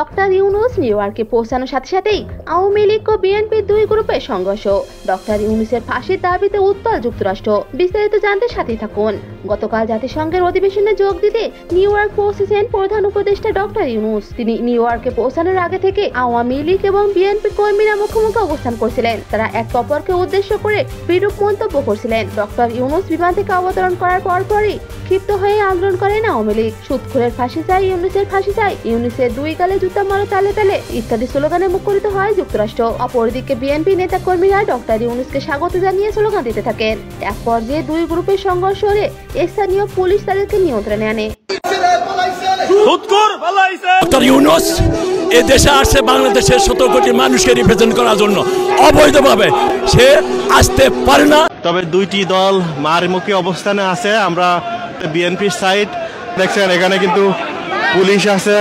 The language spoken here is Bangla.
ডক্টর ইউনূস নিউ ইয়র্কে পৌঁছানোর সাথে সাথেই আওয়ামী লীগ ও বিএনপি দুই গ্রুপের সংঘর্ষ। ডক্টর ইউনূসের ফাঁসির দাবিতে উত্তাল যুক্তরাষ্ট্র। বিস্তারিত জানতে সাথে থাকুন। গতকাল জাতিসংঘের অধিবেশনে যোগ দিতে নিউ ইয়র্ক পৌঁছেছেন প্রধান উপদেষ্টা ডক্টর ইউনূস। তিনি নিউ ইয়র্কে পৌঁছানোর আগে থেকে আওয়ামী লীগ এবং বিএনপি কর্মীরা মুখোমুখি অবস্থান করছিলেন। তারা এক অপরকে উদ্দেশ্য করে বিরূপ মন্তব্য করছিলেন। ডক্টর ইউনূস বিমান থেকে অবতরণ করার পরপরই ক্ষিপ্ত হয়ে আন্দোলন করেন আওয়ামী লীগ। সুদখোরের ফাঁসি চাই, ইউনূসের ফাঁসি চাই, ইউনূসের দুই গালে জুতা মারো তালে তালে ইত্যাদি স্লোগানে মুখরিত হয় যুক্তরাষ্ট্র। অপরদিকে বিএনপি নেতা কর্মীরা ডক্টর ইউনূসকে স্বাগত জানিয়ে স্লোগান দিতে থাকেন। এক পর্যায়ে দুই গ্রুপের সংঘর্ষ হলে স্থানীয় পুলিশ তাদেরকে নিয়ন্ত্রণে আনে। ডক্টর ইউনূস এ দেশে আসছে বাংলাদেশের 17 কোটি মানুষকে রিপ্রেজেন্ট করার জন্য। অবৈধভাবে সে আসতে পারে না। তবে দুইটি দল মারমুখী অবস্থানে আছে। আমরা বিএনপির সাইড দেখছেন, এখানে কিন্তু পুলিশ আছে।